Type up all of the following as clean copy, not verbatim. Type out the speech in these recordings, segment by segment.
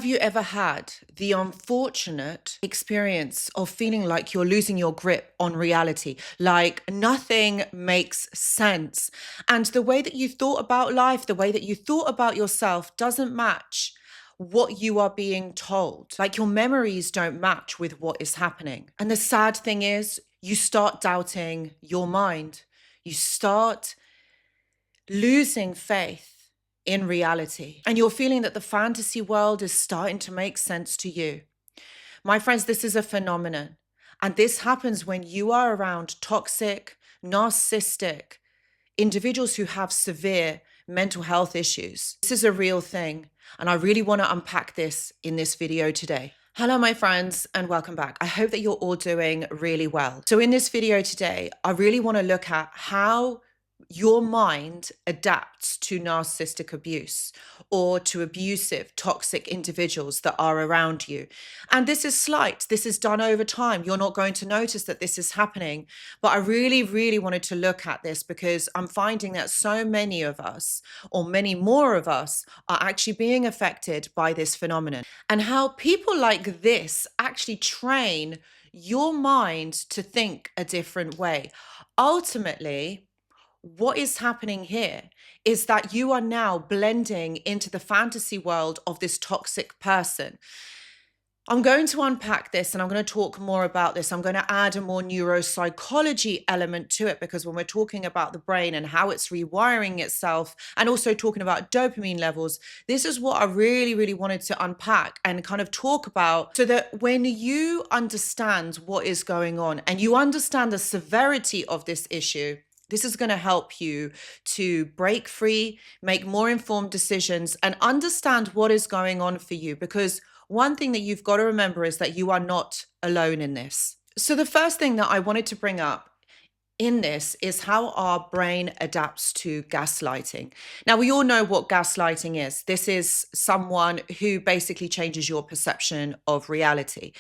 Have you ever had the unfortunate experience of feeling like you're losing your grip on reality, like nothing makes sense, and the way that you thought about life, the way that you thought about yourself doesn't match what you are being told? Like your memories don't match with what is happening. And the sad thing is, you start doubting your mind. You start losing faith in reality. And you're feeling that the fantasy world is starting to make sense to you. My friends, this is a phenomenon. And this happens when you are around toxic, narcissistic individuals who have severe mental health issues. This is a real thing. And I really want to unpack this in this video today. Hello, my friends, and welcome back. I hope that you're all doing really well. So in this video today, I really want to look at how your mind adapts to narcissistic abuse or to abusive, toxic individuals that are around you. And this is slight. This is done over time. You're not going to notice that this is happening. But I really, really wanted to look at this because I'm finding that so many of us, or many more of us, are actually being affected by this phenomenon. And how people like this actually train your mind to think a different way. Ultimately, what is happening here is that you are now blending into the fantasy world of this toxic person. I'm going to unpack this and I'm going to talk more about this. I'm going to add a more neuropsychology element to it because when we're talking about the brain and how it's rewiring itself and also talking about dopamine levels, this is what I really, really wanted to unpack and kind of talk about so that when you understand what is going on and you understand the severity of this issue, this is going to help you to break free, make more informed decisions, and understand what is going on for you. Because one thing that you've got to remember is that you are not alone in this. So the first thing that I wanted to bring up in this is how our brain adapts to gaslighting. Now, we all know what gaslighting is. This is someone who basically changes your perception of reality.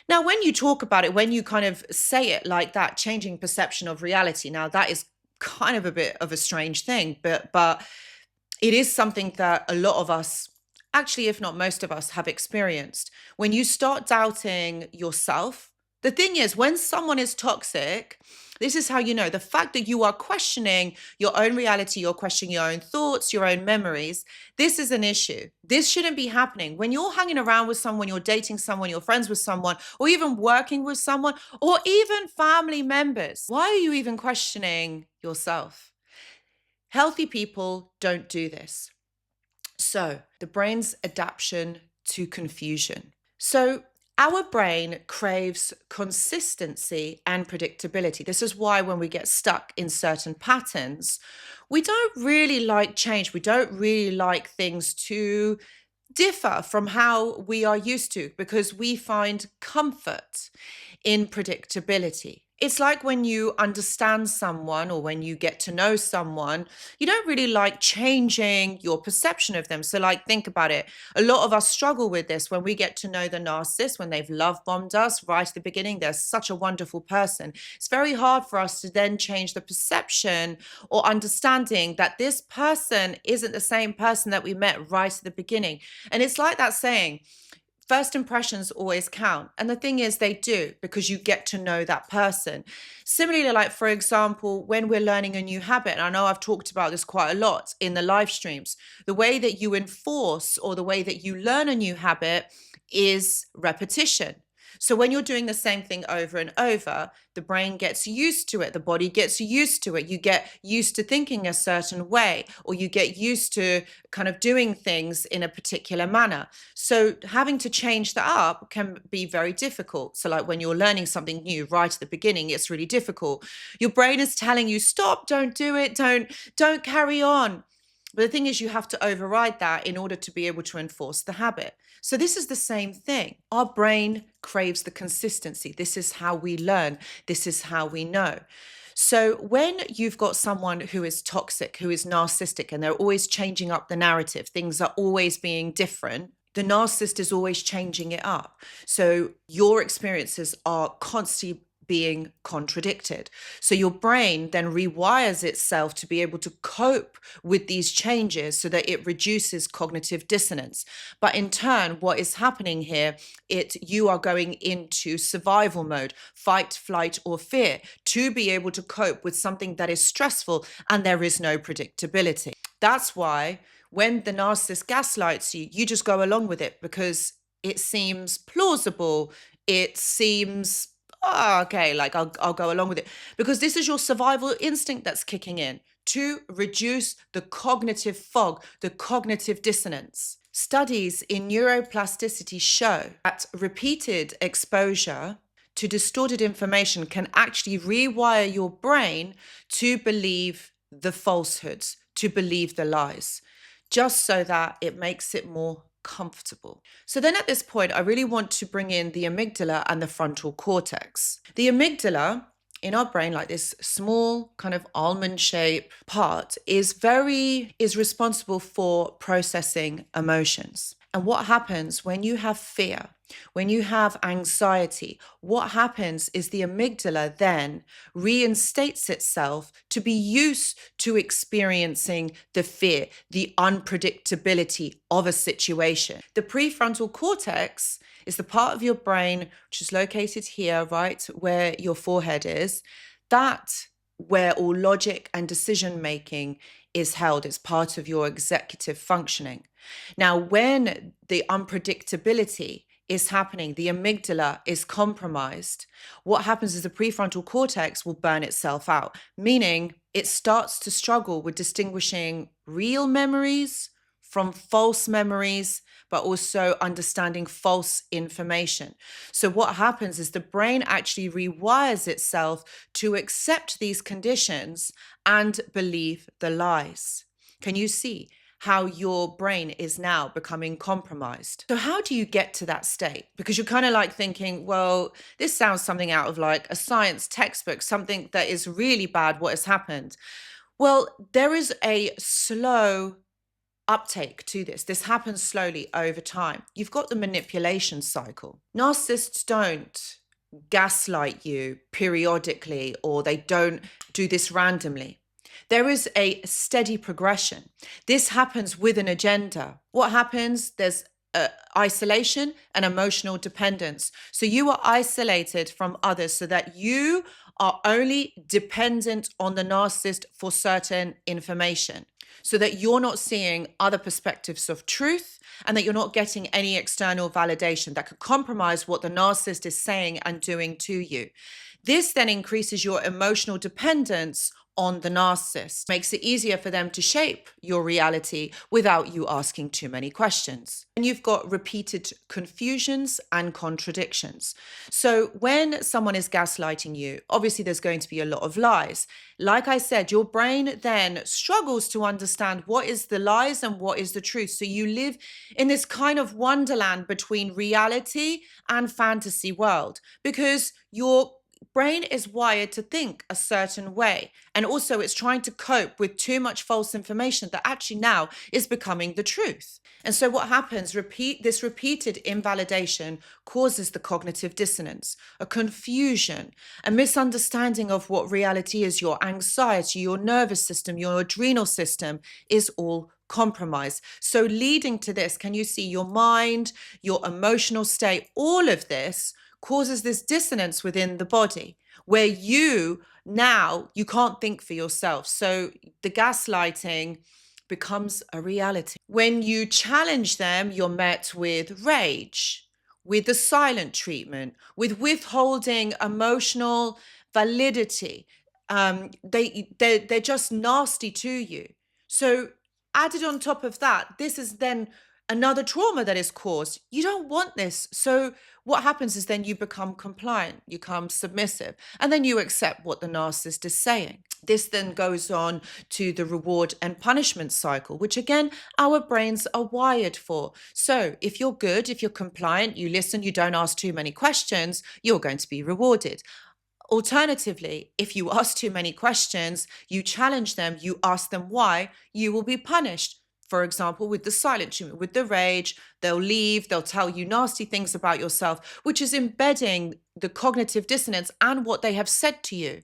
Now, when you talk about it, when you kind of say it like that, changing perception of reality, now that is kind of a bit of a strange thing, but it is something that a lot of us, actually, if not most of us, have experienced. When you start doubting yourself, the thing is, when someone is toxic, this is how you know. The fact that you are questioning your own reality, you're questioning your own thoughts, your own memories, this is an issue. This shouldn't be happening. When you're hanging around with someone, you're dating someone, you're friends with someone, or even working with someone, or even family members, why are you even questioning yourself? Healthy people don't do this. So, the brain's adaptation to confusion. So, our brain craves consistency and predictability. This is why when we get stuck in certain patterns, we don't really like change. We don't really like things to differ from how we are used to because we find comfort in predictability. It's like when you understand someone or when you get to know someone, you don't really like changing your perception of them. So, like, think about it. A lot of us struggle with this when we get to know the narcissist, when they've love bombed us right at the beginning. They're such a wonderful person. It's very hard for us to then change the perception or understanding that this person isn't the same person that we met right at the beginning. And it's like that saying, first impressions always count. And the thing is, they do because you get to know that person. Similarly, like, for example, when we're learning a new habit, and I know I've talked about this quite a lot in the live streams, the way that you enforce or the way that you learn a new habit is repetition. So when you're doing the same thing over and over, the brain gets used to it, the body gets used to it, you get used to thinking a certain way, or you get used to kind of doing things in a particular manner. So having to change that up can be very difficult. So like when you're learning something new right at the beginning, it's really difficult. Your brain is telling you, stop, don't do it, don't carry on. But the thing is, you have to override that in order to be able to enforce the habit. So this is the same thing. Our brain craves the consistency. This is how we learn. This is how we know. So when you've got someone who is toxic, who is narcissistic, and they're always changing up the narrative, things are always being different, the narcissist is always changing it up. So your experiences are constantly being contradicted. So your brain then rewires itself to be able to cope with these changes so that it reduces cognitive dissonance. But in turn, what is happening here, you are going into survival mode, fight, flight, or fear, to be able to cope with something that is stressful and there is no predictability. That's why when the narcissist gaslights you, you just go along with it because it seems plausible. It seems, oh, okay, like I'll go along with it, because this is your survival instinct that's kicking in to reduce the cognitive fog, the cognitive dissonance. Studies in neuroplasticity show that repeated exposure to distorted information can actually rewire your brain to believe the falsehoods, to believe the lies, just so that it makes it more comfortable. So then at this point, I really want to bring in the amygdala and the frontal cortex. The amygdala in our brain, like this small kind of almond-shaped part, is responsible for processing emotions. And what happens when you have fear, when you have anxiety, what happens is the amygdala then reinstates itself to be used to experiencing the fear, the unpredictability of a situation. The prefrontal cortex is the part of your brain which is located here, right where your forehead is, that where all logic and decision making is held. It's part of your executive functioning. Now, when the unpredictability is happening, the amygdala is compromised, what happens is the prefrontal cortex will burn itself out, meaning it starts to struggle with distinguishing real memories from false memories, but also understanding false information. So what happens is the brain actually rewires itself to accept these conditions and believe the lies. Can you see how your brain is now becoming compromised? So how do you get to that state? Because you're kind of like thinking, well, this sounds something out of like a science textbook, something that is really bad, what has happened? Well, there is a slow uptake to this. This happens slowly over time. You've got the manipulation cycle. Narcissists don't gaslight you periodically, or they don't do this randomly. There is a steady progression. This happens with an agenda. What happens? There's isolation and emotional dependence. So you are isolated from others so that you are only dependent on the narcissist for certain information, so that you're not seeing other perspectives of truth and that you're not getting any external validation that could compromise what the narcissist is saying and doing to you. This then increases your emotional dependence on the narcissist, makes it easier for them to shape your reality without you asking too many questions. And you've got repeated confusions and contradictions. So when someone is gaslighting you, obviously there's going to be a lot of lies. Like I said, your brain then struggles to understand what is the lies and what is the truth. So you live in this kind of wonderland between reality and fantasy world, because your brain is wired to think a certain way. And also it's trying to cope with too much false information that actually now is becoming the truth. And so what happens, this repeated invalidation causes the cognitive dissonance, a confusion, a misunderstanding of what reality is. Your anxiety, your nervous system, your adrenal system is all compromised. So leading to this, can you see your mind, your emotional state, all of this causes this dissonance within the body where you can't think for yourself. So the gaslighting becomes a reality. When you challenge them, you're met with rage, with the silent treatment, with withholding emotional validity. They're just nasty to you. So added on top of that, this is then another trauma that is caused. You don't want this. So what happens is then you become compliant, you become submissive, and then you accept what the narcissist is saying. This then goes on to the reward and punishment cycle, which again, our brains are wired for. So if you're good, if you're compliant, you listen, you don't ask too many questions, you're going to be rewarded. Alternatively, if you ask too many questions, you challenge them, you ask them why, you will be punished. For example, with the silent treatment, with the rage, they'll leave, they'll tell you nasty things about yourself, which is embedding the cognitive dissonance and what they have said to you.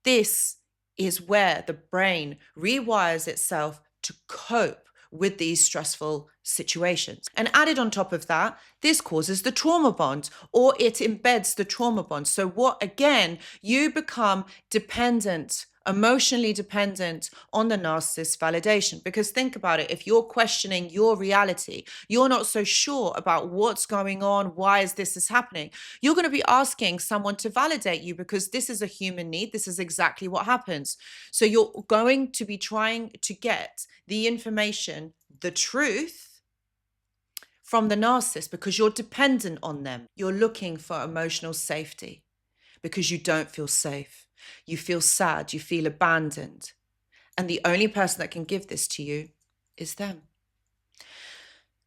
This is where the brain rewires itself to cope with these stressful situations. And added on top of that, this causes the trauma bond, or it embeds the trauma bond. So what, again, you become dependent, emotionally dependent on the narcissist's validation. Because think about it, if you're questioning your reality, you're not so sure about what's going on, why is this happening, you're going to be asking someone to validate you, because this is a human need. This is exactly what happens. So you're going to be trying to get the information, the truth, from the narcissist, because you're dependent on them. You're looking for emotional safety because you don't feel safe. You feel sad, you feel abandoned. And the only person that can give this to you is them.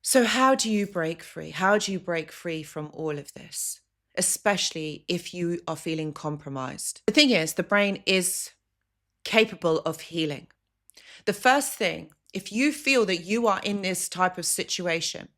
So how do you break free? How do you break free from all of this? Especially if you are feeling compromised. The thing is, the brain is capable of healing. The first thing, if you feel that you are in this type of situation,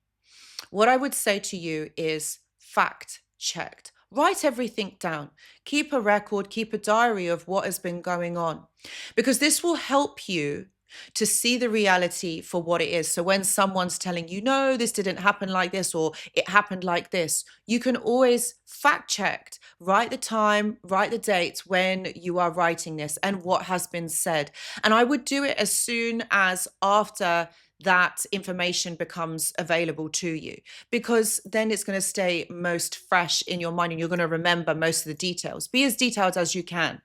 what I would say to you is fact checked. Write everything down. Keep a record, keep a diary of what has been going on, because this will help you to see the reality for what it is. So when someone's telling you, no, this didn't happen like this, or it happened like this, you can always fact check, write the time, write the date when you are writing this and what has been said. And I would do it as soon as after that information becomes available to you, because then it's going to stay most fresh in your mind and you're going to remember most of the details. Be as detailed as you can.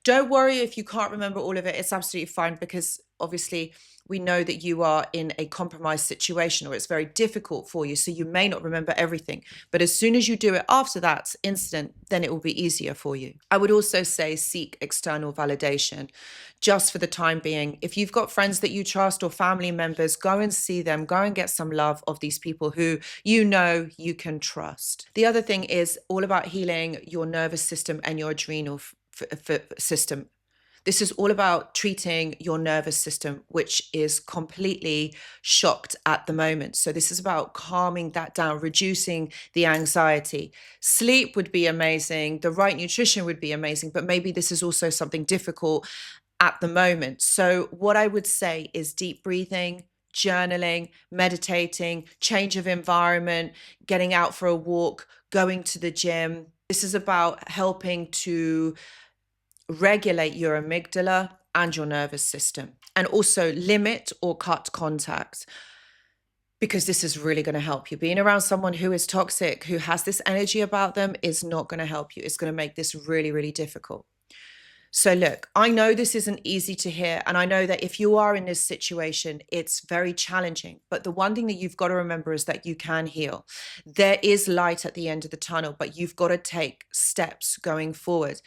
Don't worry if you can't remember all of it. It's absolutely fine, because obviously we know that you are in a compromised situation, or it's very difficult for you. So you may not remember everything, but as soon as you do it after that incident, then it will be easier for you. I would also say seek external validation just for the time being. If you've got friends that you trust or family members, go and see them, go and get some love of these people who you know you can trust. The other thing is all about healing your nervous system and your adrenal system. This is all about treating your nervous system, which is completely shocked at the moment. So this is about calming that down, reducing the anxiety. Sleep would be amazing. The right nutrition would be amazing, but maybe this is also something difficult at the moment. So what I would say is deep breathing, journaling, meditating, change of environment, getting out for a walk, going to the gym. This is about helping to regulate your amygdala and your nervous system, and also limit or cut contact, because this is really going to help you. Being around someone who is toxic, who has this energy about them, is not going to help you. It's going to make this really, really difficult. So look, I know this isn't easy to hear, and I know that if you are in this situation, it's very challenging. But the one thing that you've got to remember is that you can heal. There is light at the end of the tunnel, but you've got to take steps going forward.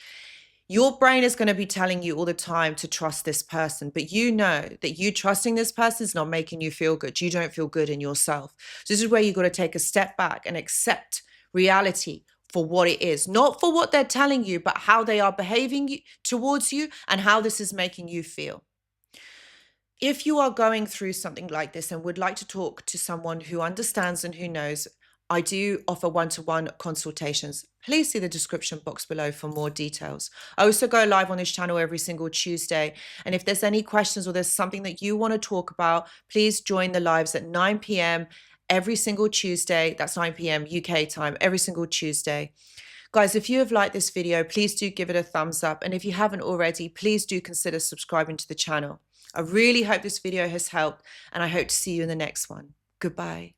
Your brain is going to be telling you all the time to trust this person, but you know that you trusting this person is not making you feel good. You don't feel good in yourself. So this is where you've got to take a step back and accept reality for what it is, not for what they're telling you, but how they are behaving towards you and how this is making you feel. If you are going through something like this and would like to talk to someone who understands and who knows, I do offer one-to-one consultations. Please see the description box below for more details. I also go live on this channel every single Tuesday. And if there's any questions or there's something that you want to talk about, please join the lives at 9 p.m. every single Tuesday. That's 9 p.m. UK time, every single Tuesday. Guys, if you have liked this video, please do give it a thumbs up. And if you haven't already, please do consider subscribing to the channel. I really hope this video has helped, and I hope to see you in the next one. Goodbye.